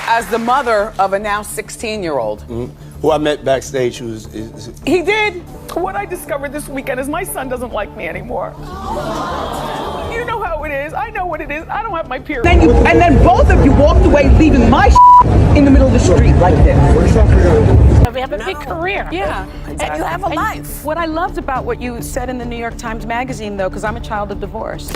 As the mother of a now 16-year-old. Who I met backstage, He did? What I discovered this weekend is my son doesn't like me anymore. You know how it is. I know what it is. I don't have my period. And then both of you walked away leaving my in the middle of the street like this. We have a big career. Yeah. And you have a life. What I loved about what you said in the New York Times Magazine, though, because I'm a child of divorce.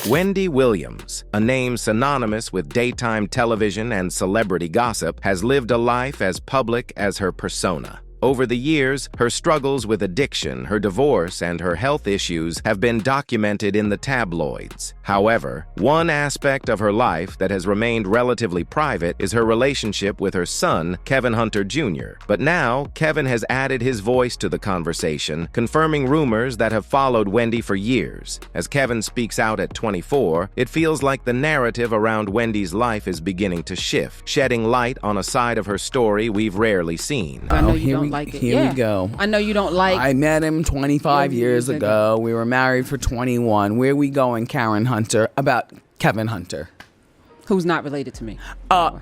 Wendy Williams, a name synonymous with daytime television and celebrity gossip, has lived a life as public as her persona. Over the years, her struggles with addiction, her divorce, and her health issues have been documented in the tabloids. However, one aspect of her life that has remained relatively private is her relationship with her son, Kevin Hunter Jr. But now, Kevin has added his voice to the conversation, confirming rumors that have followed Wendy for years. As Kevin speaks out at 24, it feels like the narrative around Wendy's life is beginning to shift, shedding light on a side of her story we've rarely seen. I know you don't like it. Here we go. I know you don't like. I met him 25 years ago. We were married for 21. Where we going, Karen Hunter? About Kevin Hunter. Who's not related to me.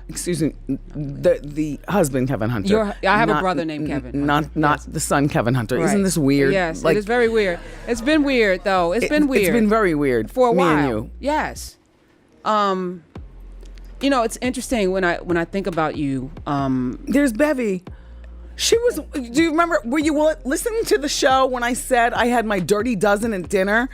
Excuse me, the husband Kevin Hunter. I have a brother named Kevin. Not the son Kevin Hunter. Right. Isn't this weird? Yes, it is very weird. It's been weird though. It's been weird. It's been very weird for a while. Me and you. Yes. You know, it's interesting when I think about you. There's Bevy. She was, do you remember, were you listening to the show when I said I had my dirty dozen at dinner?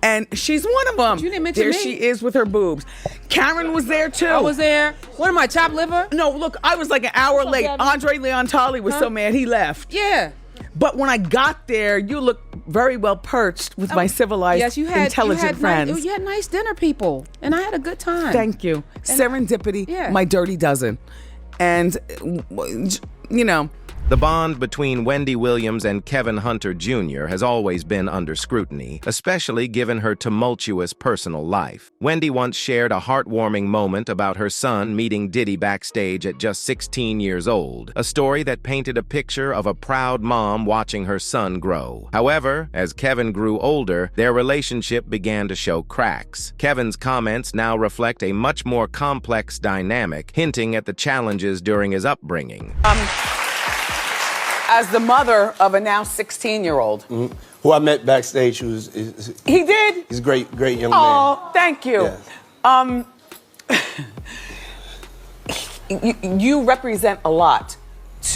And she's one of them. You didn't mention there me. She is with her boobs. Karen was there too. I was there. What am I, chopped liver? No, look, I was like an hour late. Gabby? Andre Leontali was so mad he left. Yeah. But when I got there, you looked very well perched with my civilized, intelligent friends. You had nice dinner people, and I had a good time. Thank you. Serendipity, Yeah. my dirty dozen. And, you know, The bond between Wendy Williams and Kevin Hunter Jr. has always been under scrutiny, especially given her tumultuous personal life. Wendy once shared a heartwarming moment about her son meeting Diddy backstage at just 16 years old, a story that painted a picture of a proud mom watching her son grow. However, as Kevin grew older, their relationship began to show cracks. Kevin's comments now reflect a much more complex dynamic, hinting at the challenges during his upbringing. As the mother of a now 16-year-old. who I met backstage, He did? he's a great young man. Oh, thank you. Yes. You represent a lot.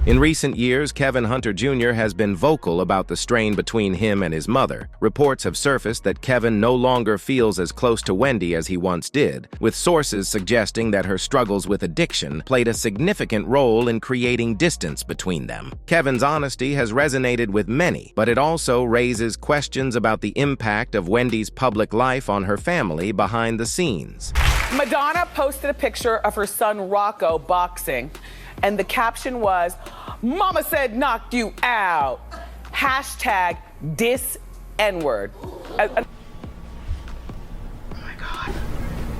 In recent years, Kevin Hunter Jr. has been vocal about the strain between him and his mother. Reports have surfaced that Kevin no longer feels as close to Wendy as he once did, with sources suggesting that her struggles with addiction played a significant role in creating distance between them. Kevin's honesty has resonated with many, but it also raises questions about the impact of Wendy's public life on her family behind the scenes. Madonna posted a picture of her son Rocco boxing, and the caption was, "Mama said knocked you out." Hashtag dis N-word. Oh my God.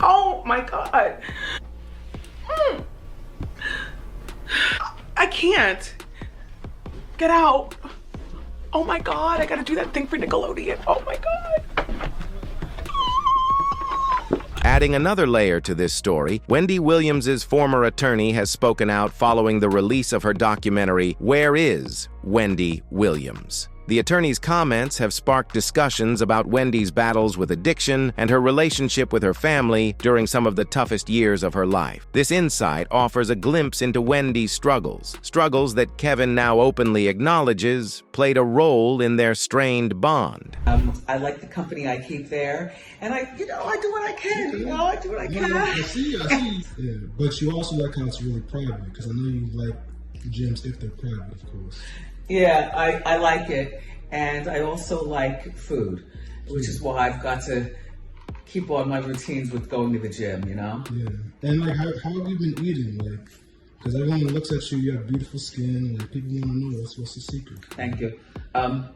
Oh my God. I can't. Get out. Oh my God, I gotta do that thing for Nickelodeon. Oh my God. Adding another layer to this story, Wendy Williams' former attorney has spoken out following the release of her documentary, Where Is Wendy Williams? The attorney's comments have sparked discussions about Wendy's battles with addiction and her relationship with her family during some of the toughest years of her life. This insight offers a glimpse into Wendy's struggles that Kevin now openly acknowledges played a role in their strained bond. I like the company I keep there, and I do what I can. I do what I can. I see. Yeah, but you also like how it's really private, because I know you like gyms if they're private, of course. Yeah, I like it, and I also like food, which is why I've got to keep on my routines with going to the gym. Yeah, and like, how have you been eating? Like, because everyone that looks at you, you have beautiful skin. Like, people want to know what's the secret. Thank you. I'm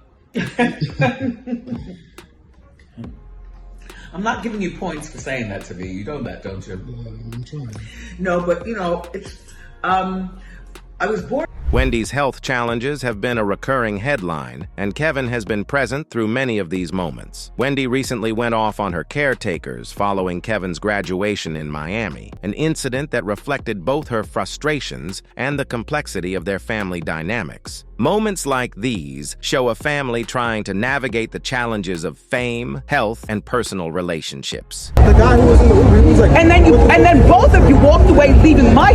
not giving you points for saying that to me. You know that, don't you? I'm trying. No, but it's. I was born. Wendy's health challenges have been a recurring headline, and Kevin has been present through many of these moments. Wendy recently went off on her caretakers following Kevin's graduation in Miami, an incident that reflected both her frustrations and the complexity of their family dynamics. Moments like these show a family trying to navigate the challenges of fame, health, and personal relationships. The guy who was in the Uber, he was like, And then both of you walked away, leaving my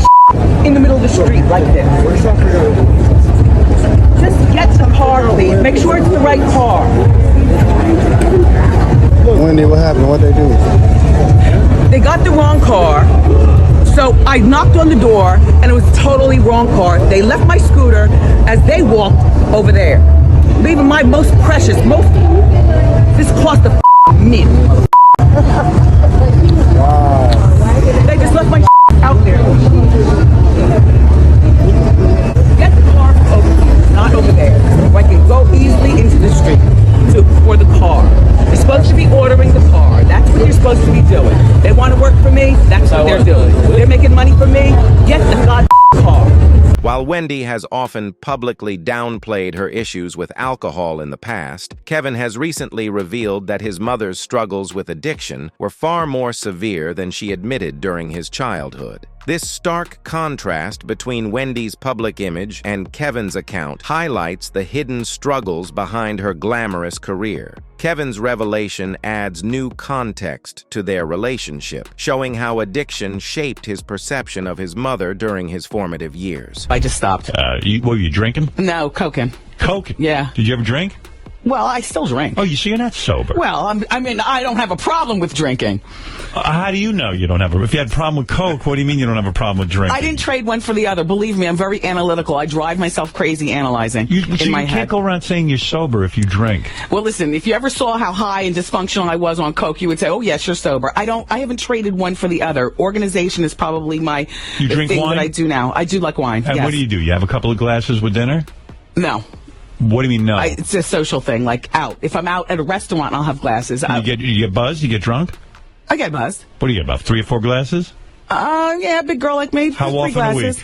in the middle of the street like this. Just get the car, please. Make sure it's the right car. Wendy, what happened? What'd they do? They got the wrong car. So I knocked on the door, and it was totally wrong car. They left my scooter as they walked over there, leaving my most precious, this cost a mint. Wow. They just left my out there. Get the car over here, not over there. So I can go easily into the street for the car. You're supposed to be ordering the car. That's what you're supposed to be doing. They want to work for me, that's what they're doing. They're making money for me, get the goddamn car. While Wendy has often publicly downplayed her issues with alcohol in the past, Kevin has recently revealed that his mother's struggles with addiction were far more severe than she admitted during his childhood. This stark contrast between Wendy's public image and Kevin's account highlights the hidden struggles behind her glamorous career. Kevin's revelation adds new context to their relationship, showing how addiction shaped his perception of his mother during his formative years. I just stopped. What were you drinking? No, coking. Coke? Yeah. Did you ever drink? Well, I still drink. Oh, you see, you're not sober. Well, I mean, I don't have a problem with drinking. How do you know you don't have a... If you had a problem with Coke, what do you mean you don't have a problem with drinking? I didn't trade one for the other. Believe me, I'm very analytical. I drive myself crazy analyzing you in my head. Can't go around saying you're sober if you drink. Well, listen, if you ever saw how high and dysfunctional I was on Coke, you would say, oh, yes, you're sober. I haven't traded one for the other. Organization is probably You drink thing wine? that I do now. I do like wine, And yes. what do? You have a couple of glasses with dinner? No. What do you mean, no? It's a social thing, like out. If I'm out at a restaurant, I'll have glasses. You get buzzed? You get drunk? I get buzzed. What do you get, about 3 or 4 glasses? Yeah, big girl like me. How 3 often glasses.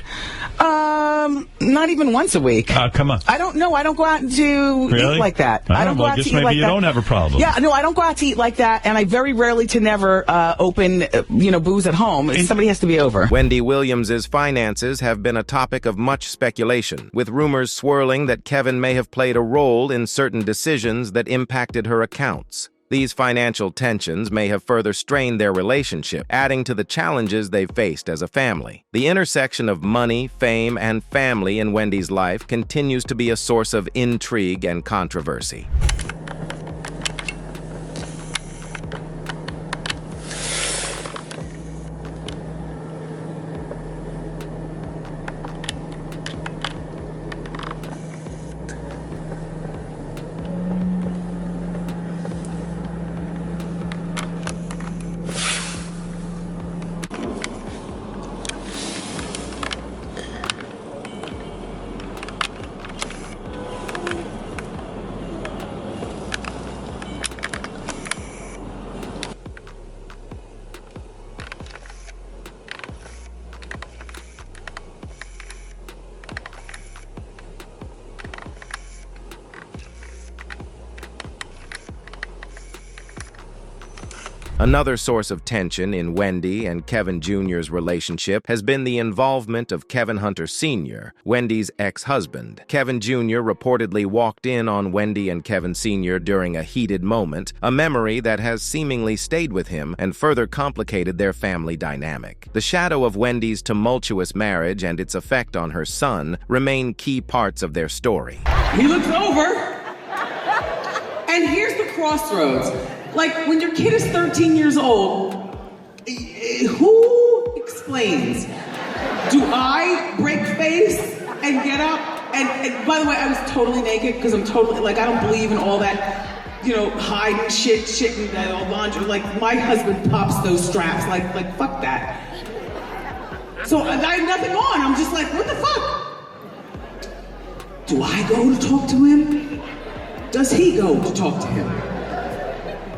a week? Not even once a week. Come on. I don't know. I don't go out to Really? eat like that. I don't go out to eat maybe like you that. don't have a problem. Yeah, no, I don't go out to eat like that, and I very rarely to never open, booze at home. Somebody has to be over. Wendy Williams' finances have been a topic of much speculation, with rumors swirling that Kevin may have played a role in certain decisions that impacted her accounts. These financial tensions may have further strained their relationship, adding to the challenges they've faced as a family. The intersection of money, fame, and family in Wendy's life continues to be a source of intrigue and controversy. Another source of tension in Wendy and Kevin Jr.'s relationship has been the involvement of Kevin Hunter Sr., Wendy's ex-husband. Kevin Jr. reportedly walked in on Wendy and Kevin Sr. during a heated moment, a memory that has seemingly stayed with him and further complicated their family dynamic. The shadow of Wendy's tumultuous marriage and its effect on her son remain key parts of their story. He looks over, and here's the crossroads. Like, when your kid is 13 years old, who explains? Do I break face and get up? And by the way, I was totally naked because I'm totally, like, I don't believe in all that, hiding shit and all laundry. Like, my husband pops those straps. Like, fuck that. So I have nothing on. I'm just like, what the fuck? Do I go to talk to him? Does he go to talk to him?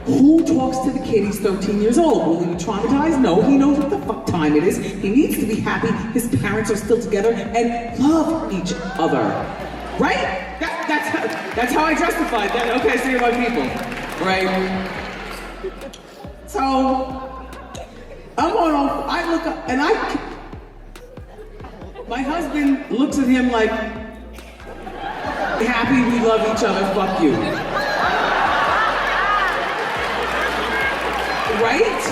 Who talks to the kid? He's 13 years old. Will he be traumatized? No, he knows what the fuck time it is. He needs to be happy. His parents are still together and love each other. Right? That's how I justified that. Okay, so you're my people. Right? So, I look up and my husband looks at him like, happy we love each other, fuck you. Right?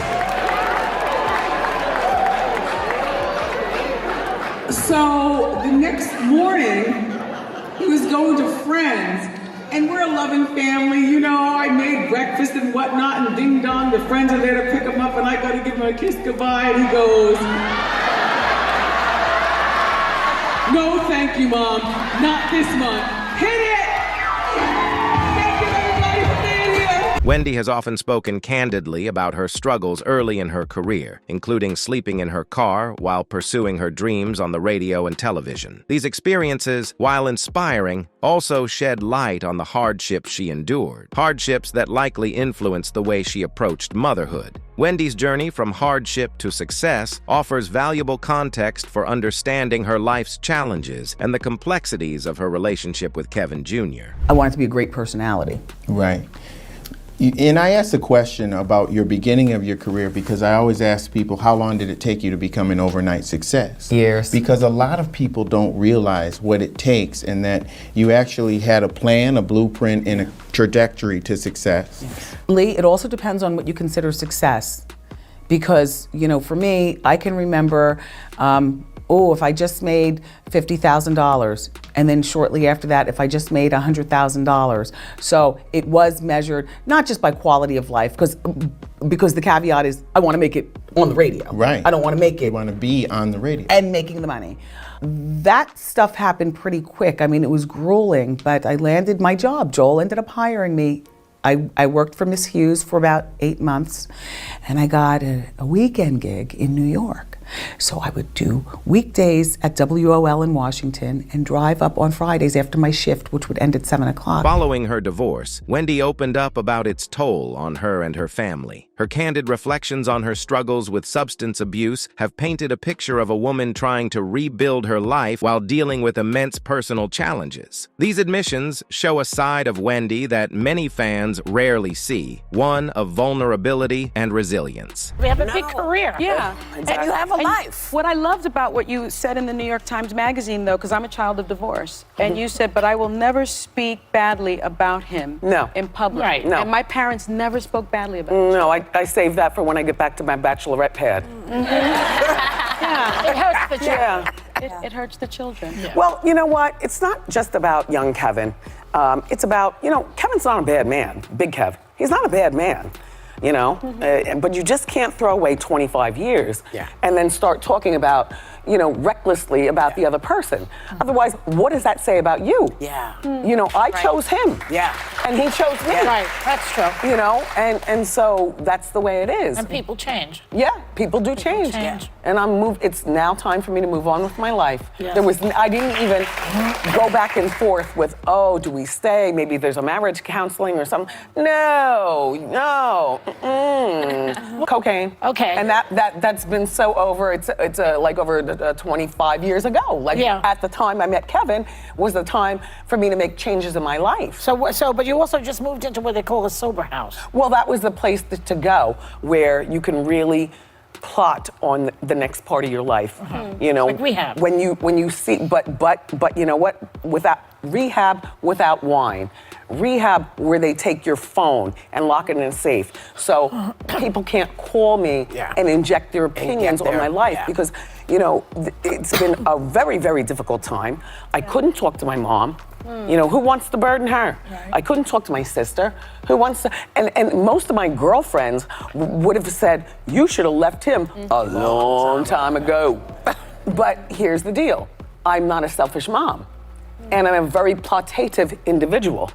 So the next morning, he was going to friends, and we're a loving family, you know, I made breakfast and whatnot, and ding dong, the friends are there to pick him up, and I gotta give him a kiss goodbye, and he goes, no thank you, Mom, not this month. Hit it! Thank you everybody for being here! Wendy has often spoken candidly about her struggles early in her career, including sleeping in her car while pursuing her dreams on the radio and television. These experiences, while inspiring, also shed light on the hardships she endured, hardships that likely influenced the way she approached motherhood. Wendy's journey from hardship to success offers valuable context for understanding her life's challenges and the complexities of her relationship with Kevin Jr. I wanted to be a great personality. Right. And I asked a question about your beginning of your career because I always ask people, how long did it take you to become an overnight success? Years. Because a lot of people don't realize what it takes and that you actually had a plan, a blueprint, and a trajectory to success. Yes. Lee, it also depends on what you consider success. Because, you know, for me, I can remember, if I just made $50,000, and then shortly after that, if I just made $100,000. So it was measured not just by quality of life, because the caveat is I want to make it on the radio. Right. I don't want to make it. You want to be on the radio. And making the money. That stuff happened pretty quick. I mean, it was grueling, but I landed my job. Joel ended up hiring me. I worked for Miss Hughes for about 8 months, and I got a weekend gig in New York. So I would do weekdays at WOL in Washington and drive up on Fridays after my shift, which would end at 7 o'clock. Following her divorce, Wendy opened up about its toll on her and her family. Her candid reflections on her struggles with substance abuse have painted a picture of a woman trying to rebuild her life while dealing with immense personal challenges. These admissions show a side of Wendy that many fans rarely see, one of vulnerability and resilience. We have a big career. Yeah. Exactly. And you have a life. What I loved about what you said in the New York Times Magazine, though, because I'm a child of divorce, and you said, but I will never speak badly about him in public. Right. No. And my parents never spoke badly about him. No, I save that for when I get back to my bachelorette pad. Yeah. It hurts the children. Yeah. It hurts the children. Yeah. Well, you know what? It's not just about young Kevin. It's about, Kevin's not a bad man, Big Kev. He's not a bad man, but you just can't throw away 25 years and then start talking about, recklessly about the other person. Otherwise, what does that say about you? Yeah. I chose him. Yeah. And he chose me. Right, that's true. And so that's the way it is. And people change. Yeah, people do change. change. And it's now time for me to move on with my life. Yeah. I didn't even go back and forth with, do we stay? Maybe there's a marriage counseling or something. No. Cocaine. Okay. And that's been so over. It's like over 25 years ago. At the time I met Kevin was the time for me to make changes in my life. But you also just moved into what they call a sober house. Well, that was the place to go where you can really plot on the next part of your life. Like rehab. When you see, but you know what? Without rehab, without wine. Rehab where they take your phone and lock it in a safe. So people can't call me and inject their opinions on my life because, it's been a very, very difficult time. I couldn't talk to my mom. Who wants to burden her? Right. I couldn't talk to my sister. Who wants to? And most of my girlfriends would have said, you should have left him a long time ago. But here's the deal. I'm not a selfish mom. And I'm a very plotative individual.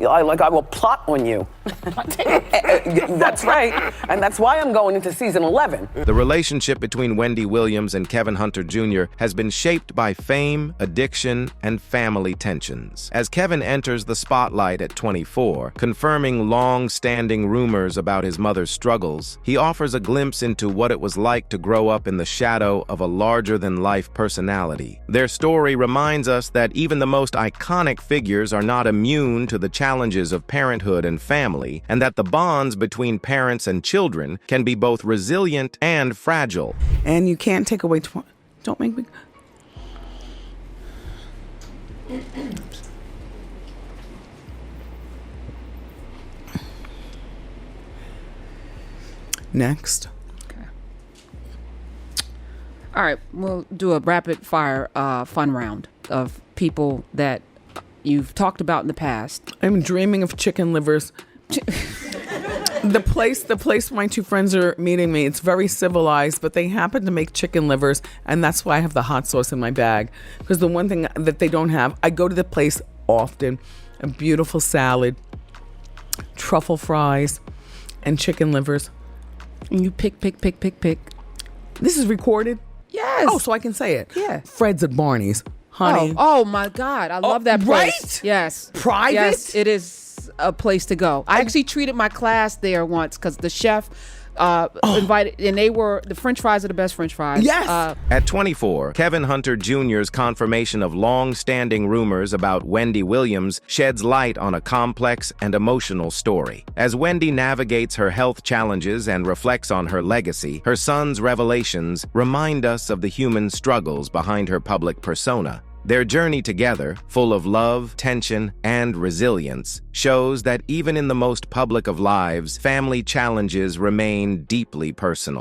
I will plot on you. That's right. And that's why I'm going into season 11. The relationship between Wendy Williams and Kevin Hunter Jr. has been shaped by fame, addiction, and family tensions. As Kevin enters the spotlight at 24, confirming long-standing rumors about his mother's struggles, he offers a glimpse into what it was like to grow up in the shadow of a larger-than-life personality. Their story reminds us that even the most iconic figures are not immune to the challenges of parenthood and family, and that the bonds between parents and children can be both resilient and fragile. And you can't take away... Don't make me... Next. All right, we'll do a rapid fire fun round of people that you've talked about in the past. I'm dreaming of chicken livers. The place my two friends are meeting me, it's very civilized, but they happen to make chicken livers, and that's why I have the hot sauce in my bag. Because the one thing that they don't have, I go to the place often, a beautiful salad, truffle fries, and chicken livers. And you pick. This is recorded? Yes. Oh, so I can say it. Yeah. Fred's at Barney's. Honey. Oh my God. I love that place. Right? Yes. Private? Yes, it is a place to go. I actually treated my class there once because the chef invited, and the French fries are the best French fries. Yes. At 24, Kevin Hunter Jr.'s confirmation of long-standing rumors about Wendy Williams sheds light on a complex and emotional story. As Wendy navigates her health challenges and reflects on her legacy, her son's revelations remind us of the human struggles behind her public persona. Their journey together, full of love, tension, and resilience, shows that even in the most public of lives, family challenges remain deeply personal.